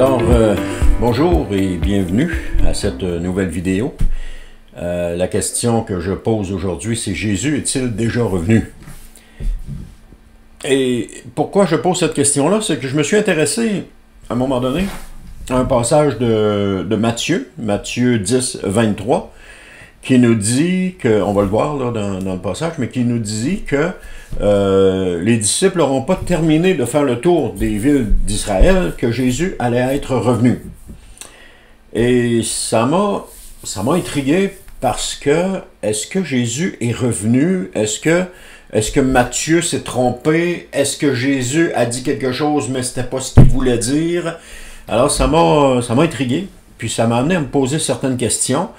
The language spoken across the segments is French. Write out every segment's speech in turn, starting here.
Alors, bonjour et bienvenue à cette nouvelle vidéo. La question que je pose aujourd'hui, c'est: Jésus est-il déjà revenu? Et pourquoi je pose cette question-là? C'est que je me suis intéressé, à un moment donné, à un passage de Matthieu 10, 23, qui nous dit que, on va le voir là, dans le passage, mais qui nous dit que les disciples n'auront pas terminé de faire le tour des villes d'Israël, que Jésus allait être revenu. Et ça m'a intrigué parce que, est-ce que Jésus est revenu? Est-ce que Matthieu s'est trompé? Est-ce que Jésus a dit quelque chose, mais c'était pas ce qu'il voulait dire? Alors, ça m'a intrigué, puis ça m'a amené à me poser certaines questions.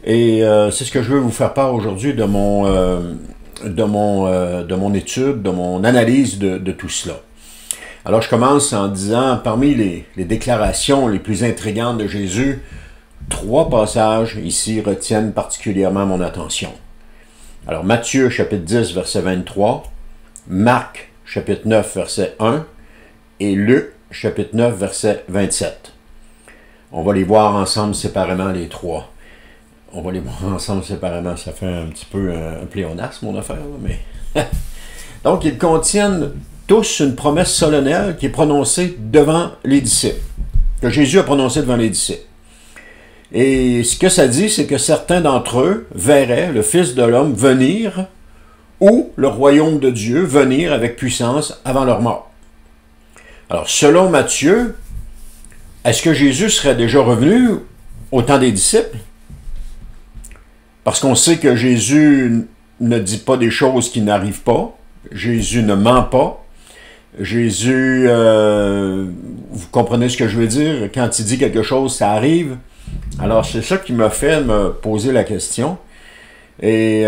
Et c'est ce que je veux vous faire part aujourd'hui de mon étude, de mon analyse de tout cela. Alors je commence en disant, parmi les déclarations les plus intrigantes de Jésus, 3 passages ici retiennent particulièrement mon attention. Alors Matthieu chapitre 10 verset 23, Marc chapitre 9 verset 1 et Luc chapitre 9 verset 27. On va les voir ensemble séparément les 3. On va les voir ensemble séparément, ça fait un petit peu un pléonasme, mon affaire, là, mais... Donc, ils contiennent tous une promesse solennelle qui est prononcée devant les disciples, que Jésus a prononcée devant les disciples. Et ce que ça dit, c'est que certains d'entre eux verraient le Fils de l'homme venir, ou le royaume de Dieu venir avec puissance avant leur mort. Alors, selon Matthieu, est-ce que Jésus serait déjà revenu au temps des disciples? Parce qu'on sait que Jésus ne dit pas des choses qui n'arrivent pas. Jésus ne ment pas. Jésus, vous comprenez ce que je veux dire? Quand il dit quelque chose, ça arrive. Alors, c'est ça qui m'a fait me poser la question. Et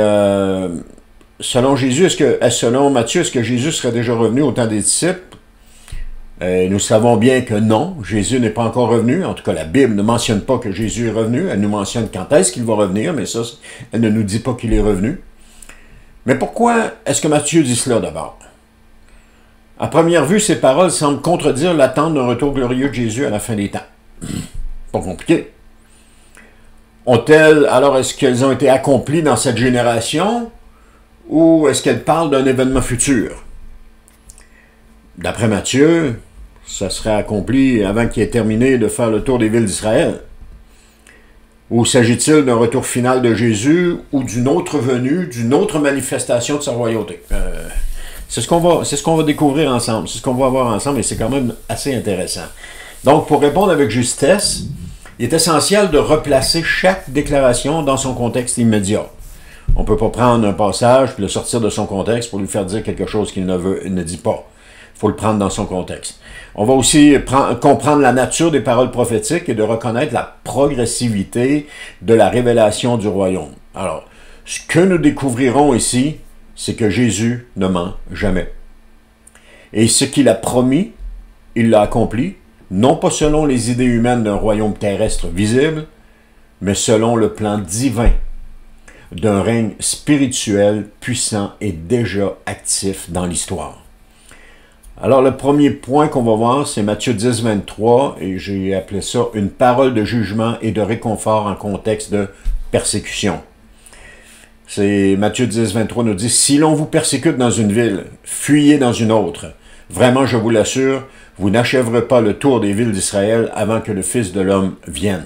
selon Matthieu, est-ce que Jésus serait déjà revenu au temps des disciples? Nous savons bien que non, Jésus n'est pas encore revenu. En tout cas, la Bible ne mentionne pas que Jésus est revenu. Elle nous mentionne quand est-ce qu'il va revenir, mais ça, elle ne nous dit pas qu'il est revenu. Mais pourquoi est-ce que Matthieu dit cela d'abord? À première vue, ces paroles semblent contredire l'attente d'un retour glorieux de Jésus à la fin des temps. Pas compliqué. Alors, est-ce qu'elles ont été accomplies dans cette génération ou est-ce qu'elles parlent d'un événement futur? D'après Matthieu, ça serait accompli avant qu'il ait terminé de faire le tour des villes d'Israël. Ou s'agit-il d'un retour final de Jésus ou d'une autre venue, d'une autre manifestation de sa royauté? C'est ce qu'on va découvrir ensemble, c'est ce qu'on va voir ensemble et c'est quand même assez intéressant. Donc, pour répondre avec justesse, il est essentiel de replacer chaque déclaration dans son contexte immédiat. On ne peut pas prendre un passage puis le sortir de son contexte pour lui faire dire quelque chose qu'il ne dit pas. Il faut le prendre dans son contexte. On va aussi comprendre la nature des paroles prophétiques et de reconnaître la progressivité de la révélation du royaume. Alors, ce que nous découvrirons ici, c'est que Jésus ne ment jamais. Et ce qu'il a promis, il l'a accompli, non pas selon les idées humaines d'un royaume terrestre visible, mais selon le plan divin d'un règne spirituel puissant et déjà actif dans l'histoire. Alors, le premier point qu'on va voir, c'est Matthieu 10, 23, et j'ai appelé ça « Une parole de jugement et de réconfort en contexte de persécution ». C'est Matthieu 10, 23 nous dit « Si l'on vous persécute dans une ville, fuyez dans une autre. Vraiment, je vous l'assure, vous n'achèverez pas le tour des villes d'Israël avant que le Fils de l'homme vienne. »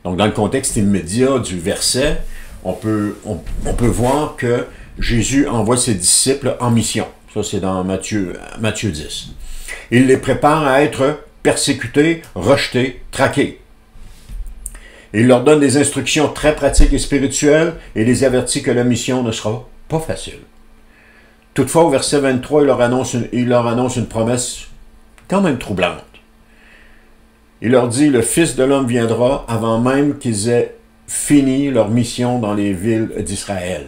Donc, dans le contexte immédiat du verset, on peut voir que Jésus envoie ses disciples en mission. Ça, c'est dans Matthieu 10. Il les prépare à être persécutés, rejetés, traqués. Il leur donne des instructions très pratiques et spirituelles et les avertit que la mission ne sera pas facile. Toutefois, au verset 23, il leur annonce une promesse quand même troublante. Il leur dit « Le Fils de l'homme viendra avant même qu'ils aient fini leur mission dans les villes d'Israël. »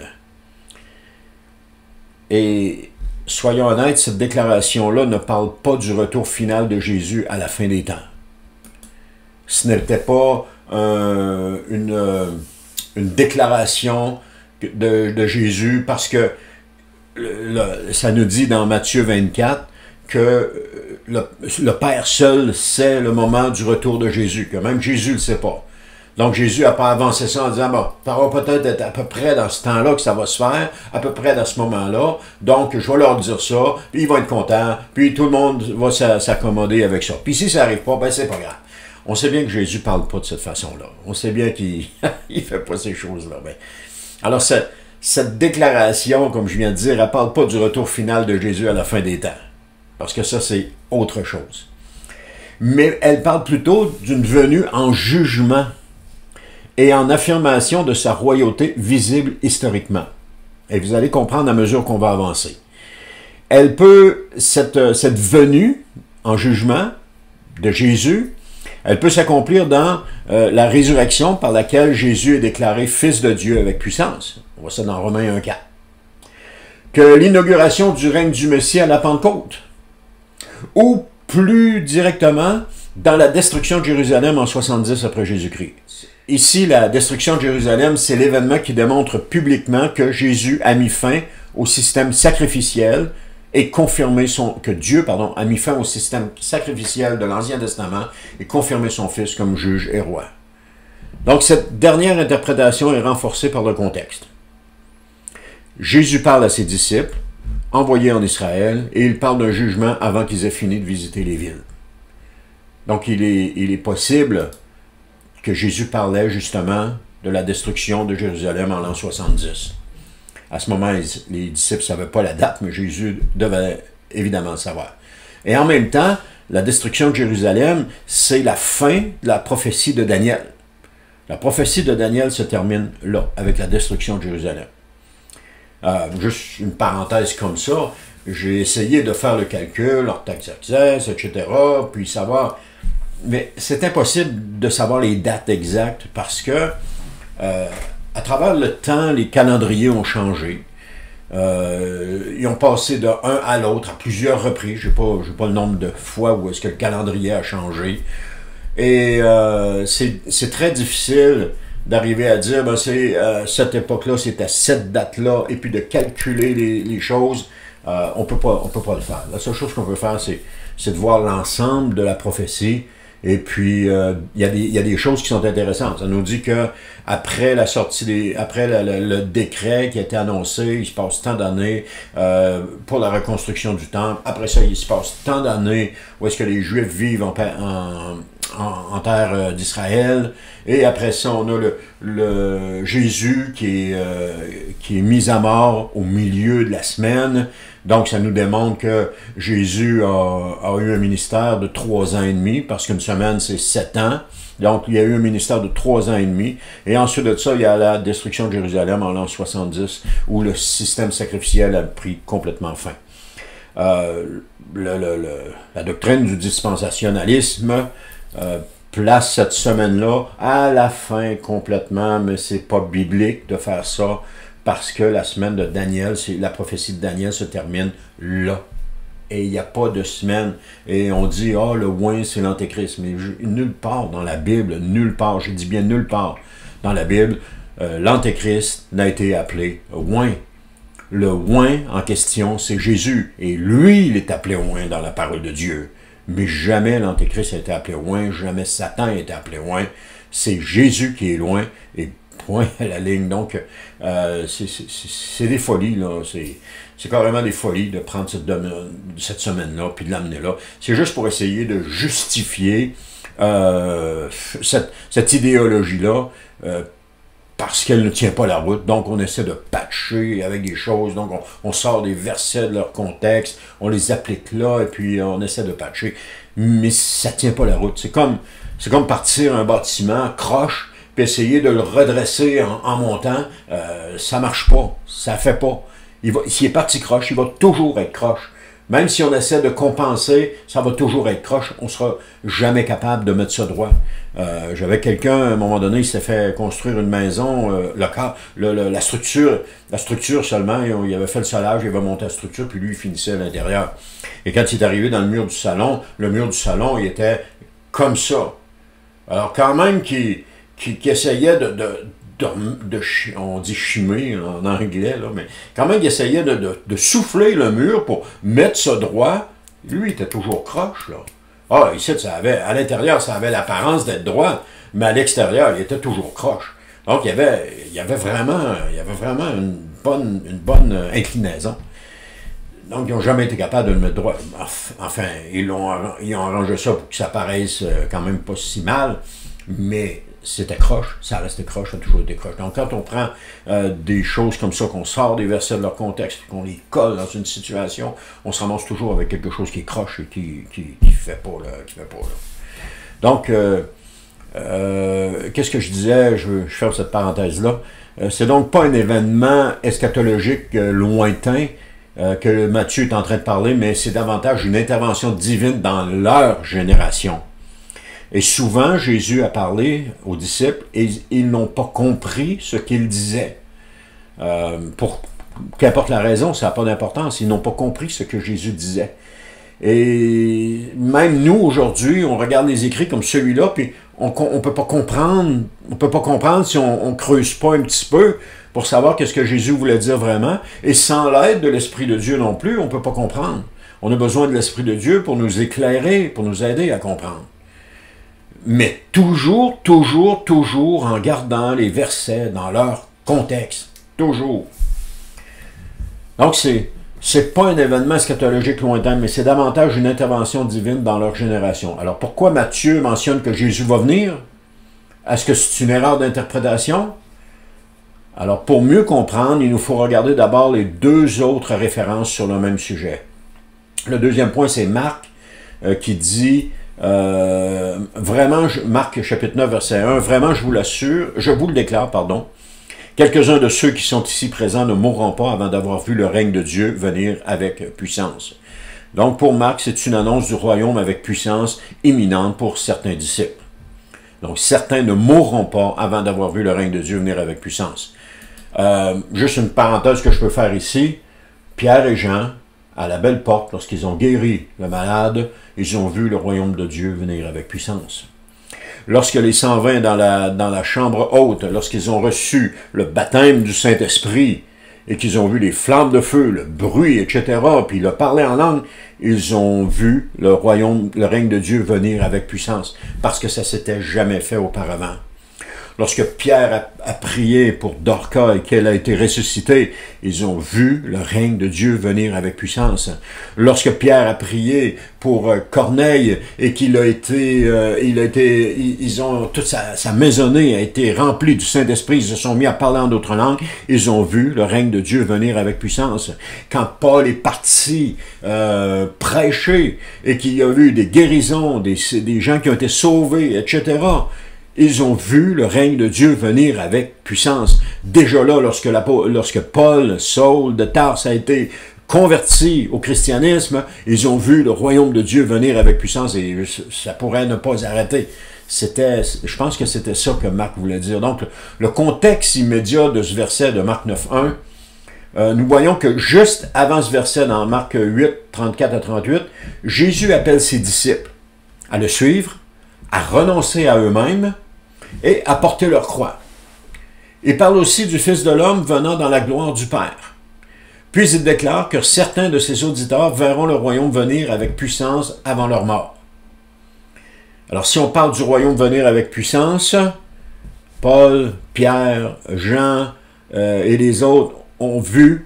Et soyons honnêtes, cette déclaration-là ne parle pas du retour final de Jésus à la fin des temps. Ce n'était pas une déclaration de Jésus parce que ça nous dit dans Matthieu 24 que le Père seul sait le moment du retour de Jésus, que même Jésus ne le sait pas. Donc Jésus n'a pas avancé ça en disant, bon, ça va peut-être être à peu près dans ce temps-là que ça va se faire, à peu près dans ce moment-là, donc je vais leur dire ça, puis ils vont être contents, puis tout le monde va s'accommoder avec ça. Puis si ça n'arrive pas, ben c'est pas grave. On sait bien que Jésus ne parle pas de cette façon-là. On sait bien qu'il ne fait pas ces choses-là. Ben, alors cette déclaration, comme je viens de dire, elle ne parle pas du retour final de Jésus à la fin des temps. Parce que ça, c'est autre chose. Mais elle parle plutôt d'une venue en jugement et en affirmation de sa royauté visible historiquement. Et vous allez comprendre à mesure qu'on va avancer. Elle peut, cette venue en jugement de Jésus, elle peut s'accomplir dans la résurrection par laquelle Jésus est déclaré Fils de Dieu avec puissance. On voit ça dans Romains 1,4. Que l'inauguration du règne du Messie à la Pentecôte. Ou plus directement, dans la destruction de Jérusalem en 70 après Jésus-Christ. Ici, la destruction de Jérusalem, c'est l'événement qui démontre publiquement que Jésus a mis fin au système sacrificiel et confirmé que Dieu, a mis fin au système sacrificiel de l'Ancien Testament et confirmé son Fils comme juge et roi. Donc, cette dernière interprétation est renforcée par le contexte. Jésus parle à ses disciples, envoyés en Israël, et il parle d'un jugement avant qu'ils aient fini de visiter les villes. Donc, il est possible que Jésus parlait justement de la destruction de Jérusalem en l'an 70. À ce moment, les disciples ne savaient pas la date, mais Jésus devait évidemment le savoir. Et en même temps, la destruction de Jérusalem, c'est la fin de la prophétie de Daniel. La prophétie de Daniel se termine là, avec la destruction de Jérusalem. Juste une parenthèse comme ça, j'ai essayé de faire le calcul, Artaxerxès, etc., puis savoir... Mais c'est impossible de savoir les dates exactes parce que, à travers le temps, les calendriers ont changé. Ils ont passé de un à l'autre à plusieurs reprises. Je n'ai pas le nombre de fois où est-ce que le calendrier a changé. Et c'est très difficile d'arriver à dire, ben c'est cette époque-là, c'est à cette date-là, et puis de calculer les choses. On peut pas le faire. La seule chose qu'on peut faire, c'est de voir l'ensemble de la prophétie. Et puis, il y a des choses qui sont intéressantes. Ça nous dit que après la sortie après le décret qui a été annoncé, il se passe tant d'années pour la reconstruction du temple. Après ça, il se passe tant d'années où est-ce que les Juifs vivent en terre d'Israël. Et après ça, on a le Jésus qui est mis à mort au milieu de la semaine. Donc, ça nous démontre que Jésus a eu un ministère de 3 ans et demi, parce qu'une semaine, c'est 7 ans. Donc, il y a eu un ministère de 3 ans et demi. Et ensuite de ça, il y a la destruction de Jérusalem en l'an 70, où le système sacrificiel a pris complètement fin. La doctrine du dispensationalisme place cette semaine-là à la fin complètement, mais c'est pas biblique de faire ça, parce que la semaine de Daniel, la prophétie de Daniel se termine là. Et il n'y a pas de semaine. Et on dit, le oint, c'est l'antéchrist. Mais nulle part dans la Bible, nulle part, je dis bien nulle part dans la Bible, l'antéchrist n'a été appelé oint. Le oint en question, c'est Jésus. Et lui, il est appelé oint dans la parole de Dieu. Mais jamais l'antéchrist a été appelé oint, jamais Satan a été appelé oint. C'est Jésus qui est loin. Et point à la ligne. Donc, c'est des folies, là. C'est carrément des folies de prendre cette semaine-là puis de l'amener là. C'est juste pour essayer de justifier cette idéologie-là parce qu'elle ne tient pas la route. Donc, on essaie de patcher avec des choses. Donc, on sort des versets de leur contexte, on les applique là et puis on essaie de patcher. Mais ça ne tient pas la route. C'est comme partir un bâtiment croche puis essayer de le redresser en montant, ça marche pas, ça fait pas. S'il est parti croche, il va toujours être croche. Même si on essaie de compenser, ça va toujours être croche. On sera jamais capable de mettre ça droit. J'avais quelqu'un, à un moment donné, il s'est fait construire une maison, la structure seulement, il avait fait le solage, il avait monté la structure, puis lui, il finissait à l'intérieur. Et quand il est arrivé dans le mur du salon, il était comme ça. Alors quand même qui essayait on dit chimer en anglais, là, mais quand même il essayait de souffler le mur pour mettre ça droit, Lui, il était toujours croche, là. Ah, ici, à l'intérieur, ça avait l'apparence d'être droit, mais à l'extérieur, il était toujours croche. Donc, il y avait vraiment une bonne inclinaison. Donc, ils n'ont jamais été capables de le mettre droit. Enfin, ils ont arrangé ça pour que ça paraisse quand même pas si mal, mais c'était croche, ça restait croche, ça a toujours été croche. Donc, quand on prend des choses comme ça, qu'on sort des versets de leur contexte, qu'on les colle dans une situation, on se ramasse toujours avec quelque chose qui est croche et qui fait pas, là, Donc, qu'est-ce que je disais? Je ferme cette parenthèse-là. C'est donc pas un événement eschatologique lointain que Matthieu est en train de parler, mais c'est davantage une intervention divine dans leur génération. Et souvent, Jésus a parlé aux disciples et ils n'ont pas compris ce qu'il disait. Qu'importe la raison, ça n'a pas d'importance. Ils n'ont pas compris ce que Jésus disait. Et même nous, aujourd'hui, on regarde les écrits comme celui-là, puis on ne peut pas comprendre. On peut pas comprendre si on ne creuse pas un petit peu pour savoir qu'est-ce que Jésus voulait dire vraiment. Et sans l'aide de l'Esprit de Dieu non plus, on ne peut pas comprendre. On a besoin de l'Esprit de Dieu pour nous éclairer, pour nous aider à comprendre. Mais toujours en gardant les versets dans leur contexte. Toujours. Donc, c'est pas un événement eschatologique lointain, mais c'est davantage une intervention divine dans leur génération. Alors, pourquoi Matthieu mentionne que Jésus va venir? Est-ce que c'est une erreur d'interprétation? Alors, pour mieux comprendre, il nous faut regarder d'abord les deux autres références sur le même sujet. Le deuxième point, c'est Marc, qui dit, vraiment, Marc chapitre 9, verset 1, « Vraiment, je vous le déclare, pardon, quelques-uns de ceux qui sont ici présents ne mourront pas avant d'avoir vu le règne de Dieu venir avec puissance. » Donc, pour Marc, c'est une annonce du royaume avec puissance imminente pour certains disciples. Donc, certains ne mourront pas avant d'avoir vu le règne de Dieu venir avec puissance. Juste une parenthèse que je peux faire ici. Pierre et Jean, à la belle porte, lorsqu'ils ont guéri le malade, ils ont vu le royaume de Dieu venir avec puissance. Lorsque les 120 dans la chambre haute, lorsqu'ils ont reçu le baptême du Saint-Esprit et qu'ils ont vu les flammes de feu, le bruit, etc., puis le parler en langue, ils ont vu le règne de Dieu venir avec puissance, parce que ça s'était jamais fait auparavant. Lorsque Pierre a prié pour Dorcas et qu'elle a été ressuscitée, ils ont vu le règne de Dieu venir avec puissance. Lorsque Pierre a prié pour Corneille et toute sa maisonnée a été remplie du Saint-Esprit, ils se sont mis à parler en d'autres langues, ils ont vu le règne de Dieu venir avec puissance. Quand Paul est parti prêcher et qu'il y a eu des guérisons, des gens qui ont été sauvés, etc., ils ont vu le règne de Dieu venir avec puissance. Déjà là, lorsque Paul, Saul de Tarse a été converti au christianisme, ils ont vu le royaume de Dieu venir avec puissance et ça pourrait ne pas arrêter. Je pense que c'était ça que Marc voulait dire. Donc, le contexte immédiat de ce verset de Marc 9.1, nous voyons que juste avant ce verset, dans Marc 8, 34 à 38, Jésus appelle ses disciples à le suivre, à renoncer à eux-mêmes et à porter leur croix. Il parle aussi du Fils de l'homme venant dans la gloire du Père. Puis il déclare que certains de ses auditeurs verront le royaume venir avec puissance avant leur mort. Alors si on parle du royaume venir avec puissance, Paul, Pierre, Jean et les autres ont vu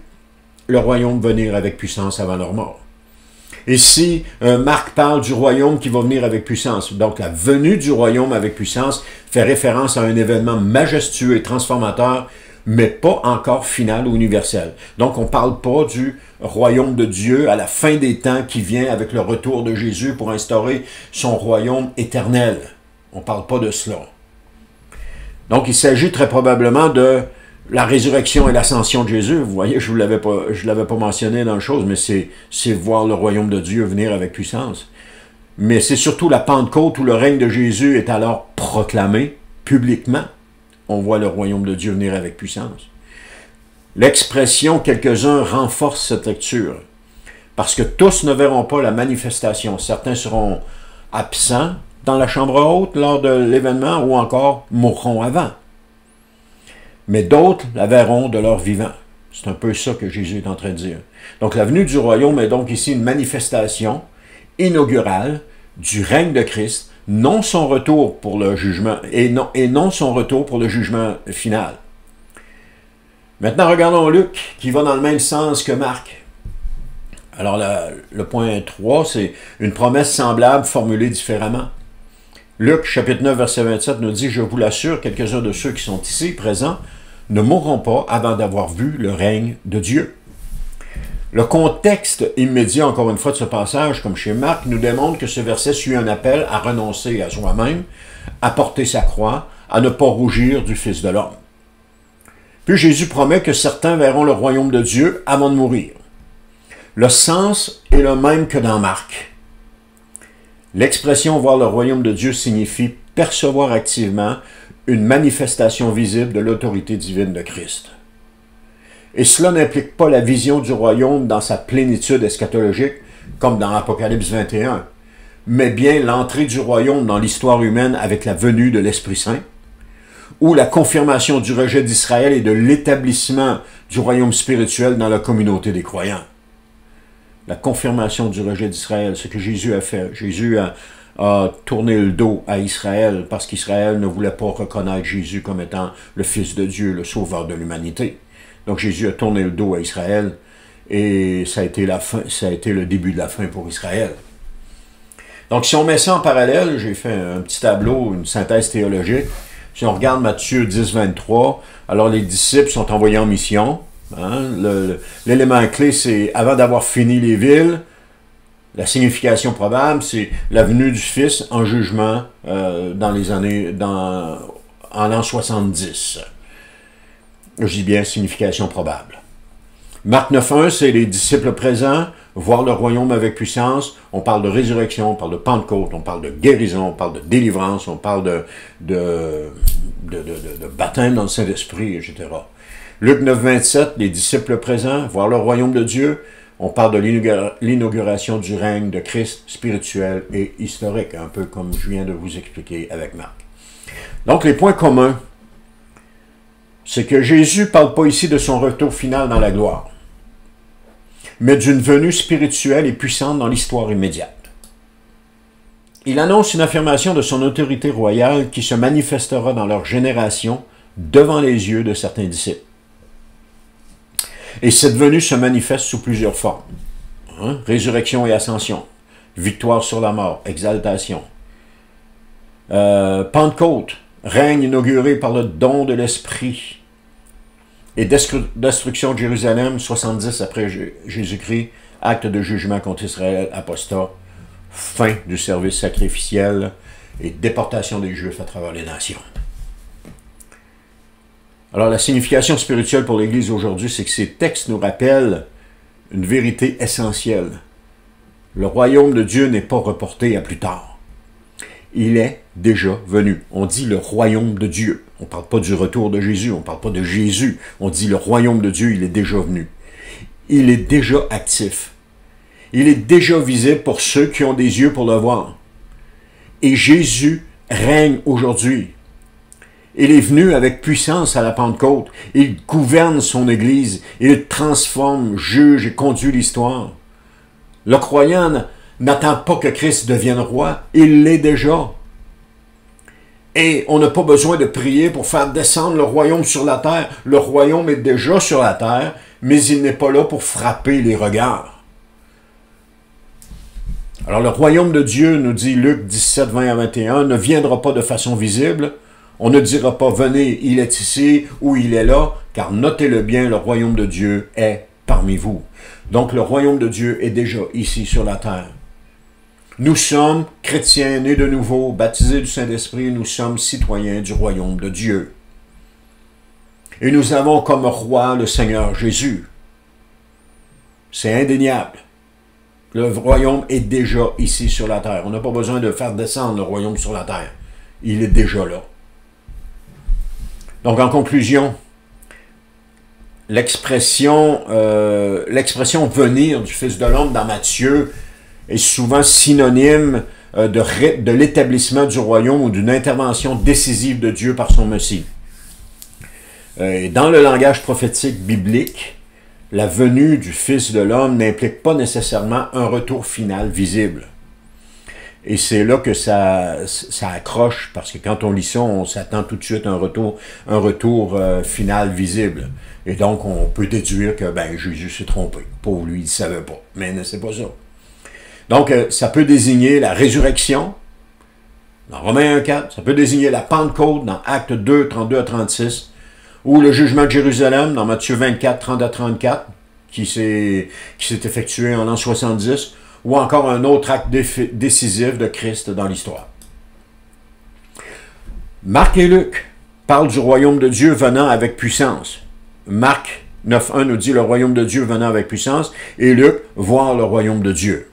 le royaume venir avec puissance avant leur mort. Ici, Marc parle du royaume qui va venir avec puissance. Donc, la venue du royaume avec puissance fait référence à un événement majestueux et transformateur, mais pas encore final ou universel. Donc, on ne parle pas du royaume de Dieu à la fin des temps qui vient avec le retour de Jésus pour instaurer son royaume éternel. On ne parle pas de cela. Donc, il s'agit très probablement de la résurrection et l'ascension de Jésus. Vous voyez, je ne l'avais pas mentionné dans le chose, mais c'est voir le royaume de Dieu venir avec puissance. Mais c'est surtout la Pentecôte où le règne de Jésus est alors proclamé publiquement. On voit le royaume de Dieu venir avec puissance. L'expression « quelques-uns » renforce cette lecture, parce que tous ne verront pas la manifestation. Certains seront absents dans la chambre haute lors de l'événement ou encore mourront avant. Mais d'autres la verront de leur vivant. C'est un peu ça que Jésus est en train de dire. Donc la venue du royaume est donc ici une manifestation inaugural du règne de Christ, non son retour pour le jugement, et non son retour pour le jugement final. Maintenant, regardons Luc, qui va dans le même sens que Marc. Alors, le point 3, c'est une promesse semblable formulée différemment. Luc, chapitre 9, verset 27, nous dit « Je vous l'assure, quelques-uns de ceux qui sont ici, présents, ne mourront pas avant d'avoir vu le règne de Dieu. » Le contexte immédiat, encore une fois, de ce passage, comme chez Marc, nous démontre que ce verset suit un appel à renoncer à soi-même, à porter sa croix, à ne pas rougir du Fils de l'homme. Puis Jésus promet que certains verront le royaume de Dieu avant de mourir. Le sens est le même que dans Marc. L'expression « voir le royaume de Dieu » signifie percevoir activement une manifestation visible de l'autorité divine de Christ. Et cela n'implique pas la vision du royaume dans sa plénitude eschatologique, comme dans Apocalypse 21, mais bien l'entrée du royaume dans l'histoire humaine avec la venue de l'Esprit Saint, ou la confirmation du rejet d'Israël et de l'établissement du royaume spirituel dans la communauté des croyants. La confirmation du rejet d'Israël, ce que Jésus a fait. Jésus a tourné le dos à Israël parce qu'Israël ne voulait pas reconnaître Jésus comme étant le Fils de Dieu, le Sauveur de l'humanité. Donc Jésus a tourné le dos à Israël et ça a été la fin, ça a été le début de la fin pour Israël. Donc si on met ça en parallèle, j'ai fait un petit tableau, une synthèse théologique. Si on regarde Matthieu 10, 23, alors les disciples sont envoyés en mission. Hein, l'élément clé, c'est avant d'avoir fini les villes, la signification probable, c'est la venue du Fils en jugement dans les années, en l'an 70. Je dis bien signification probable. Marc 9.1, c'est les disciples présents, voir le royaume avec puissance. On parle de résurrection, on parle de Pentecôte, on parle de guérison, on parle de délivrance, on parle de baptême dans le Saint-Esprit, etc. Luc 9.27, les disciples présents, voir le royaume de Dieu. On parle de l'inauguration du règne de Christ spirituel et historique, un peu comme je viens de vous expliquer avec Marc. Donc, les points communs, c'est que Jésus ne parle pas ici de son retour final dans la gloire, mais d'une venue spirituelle et puissante dans l'histoire immédiate. Il annonce une affirmation de son autorité royale qui se manifestera dans leur génération devant les yeux de certains disciples. Et cette venue se manifeste sous plusieurs formes. Hein? Résurrection et ascension, victoire sur la mort, exaltation. Pentecôte, règne inauguré par le don de l'Esprit. Et destruction de Jérusalem, 70 après Jésus-Christ, acte de jugement contre Israël, apostat, fin du service sacrificiel et déportation des Juifs à travers les nations. Alors, la signification spirituelle pour l'Église aujourd'hui, c'est que ces textes nous rappellent une vérité essentielle. Le royaume de Dieu n'est pas reporté à plus tard. Il est déjà venu. On dit le royaume de Dieu. On ne parle pas du retour de Jésus, on ne parle pas de Jésus. On dit le royaume de Dieu, il est déjà venu. Il est déjà actif. Il est déjà visible pour ceux qui ont des yeux pour le voir. Et Jésus règne aujourd'hui. Il est venu avec puissance à la Pentecôte. Il gouverne son Église. Il transforme, juge et conduit l'histoire. Le croyant n'attend pas que Christ devienne roi. Il l'est déjà. Et on n'a pas besoin de prier pour faire descendre le royaume sur la terre. Le royaume est déjà sur la terre, mais il n'est pas là pour frapper les regards. Alors le royaume de Dieu, nous dit Luc 17, 20 à 21, ne viendra pas de façon visible. On ne dira pas « Venez, il est ici » ou « Il est là », car notez-le bien, le royaume de Dieu est parmi vous. Donc le royaume de Dieu est déjà ici sur la terre. Nous sommes chrétiens, nés de nouveau, baptisés du Saint-Esprit, nous sommes citoyens du royaume de Dieu. Et nous avons comme roi le Seigneur Jésus. C'est indéniable. Le royaume est déjà ici sur la terre. On n'a pas besoin de faire descendre le royaume sur la terre. Il est déjà là. Donc, en conclusion, l'expression « venir » du Fils de l'homme dans Matthieu est souvent synonyme de l'établissement du royaume ou d'une intervention décisive de Dieu par son Messie. Dans le langage prophétique biblique, la venue du Fils de l'homme n'implique pas nécessairement un retour final visible. Et c'est là que ça accroche, parce que quand on lit ça, on s'attend tout de suite à un retour final visible. Et donc, on peut déduire que Jésus s'est trompé. Pauvre lui, il ne savait pas. Mais c'est pas ça. Donc, ça peut désigner la résurrection, dans Romains 1,4. Ça peut désigner la Pentecôte, dans Actes 2, 32 à 36. Ou le jugement de Jérusalem, dans Matthieu 24, 30 à 34, qui s'est effectué en l'an 70. Ou encore un autre acte décisif de Christ dans l'histoire. Marc et Luc parlent du royaume de Dieu venant avec puissance. Marc 9.1 nous dit le royaume de Dieu venant avec puissance, et Luc, voir le royaume de Dieu.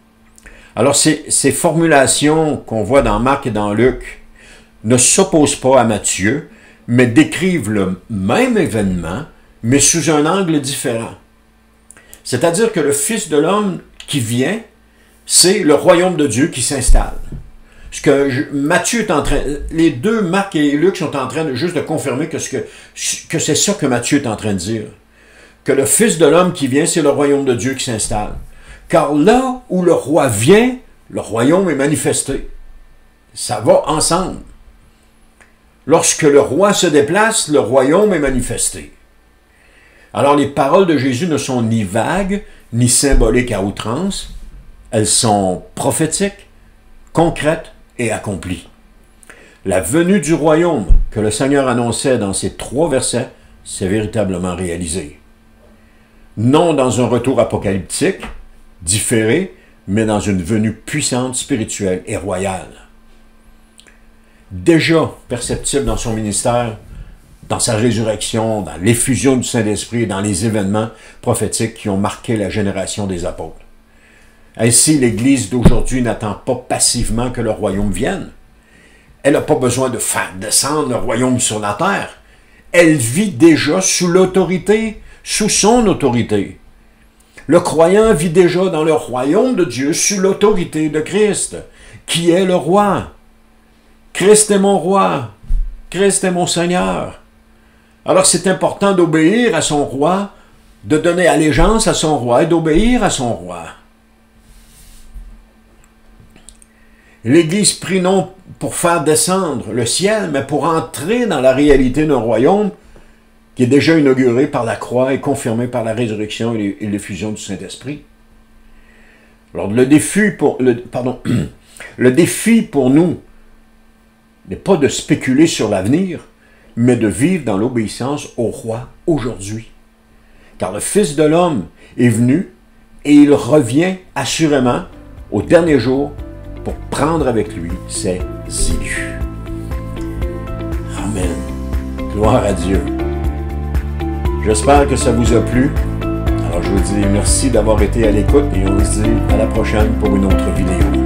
Alors ces formulations qu'on voit dans Marc et dans Luc ne s'opposent pas à Matthieu, mais décrivent le même événement, mais sous un angle différent. C'est-à-dire que le Fils de l'homme qui vient, c'est le royaume de Dieu qui s'installe. Ce que Matthieu est en train... Les deux, Marc et Luc, sont en train juste de confirmer que c'est ça que Matthieu est en train de dire. Que le Fils de l'homme qui vient, c'est le royaume de Dieu qui s'installe. Car là où le roi vient, le royaume est manifesté. Ça va ensemble. Lorsque le roi se déplace, le royaume est manifesté. Alors les paroles de Jésus ne sont ni vagues, ni symboliques à outrance. Elles sont prophétiques, concrètes et accomplies. La venue du royaume que le Seigneur annonçait dans ces 3 versets s'est véritablement réalisée. Non dans un retour apocalyptique, différé, mais dans une venue puissante, spirituelle et royale. Déjà perceptible dans son ministère, dans sa résurrection, dans l'effusion du Saint-Esprit et dans les événements prophétiques qui ont marqué la génération des apôtres. Ainsi, l'Église d'aujourd'hui n'attend pas passivement que le royaume vienne. Elle n'a pas besoin de faire descendre le royaume sur la terre. Elle vit déjà sous l'autorité, sous son autorité. Le croyant vit déjà dans le royaume de Dieu sous l'autorité de Christ, qui est le roi. Christ est mon roi. Christ est mon Seigneur. Alors c'est important d'obéir à son roi, de donner allégeance à son roi et d'obéir à son roi. L'Église prie non pour faire descendre le ciel, mais pour entrer dans la réalité d'un royaume qui est déjà inauguré par la croix et confirmé par la résurrection et l'effusion du Saint-Esprit. Alors le défi pour nous n'est pas de spéculer sur l'avenir, mais de vivre dans l'obéissance au roi aujourd'hui. Car le Fils de l'homme est venu et il revient assurément au dernier jour pour prendre avec lui ses élus. Amen. Gloire à Dieu. J'espère que ça vous a plu. Alors je vous dis merci d'avoir été à l'écoute et on se dit à la prochaine pour une autre vidéo.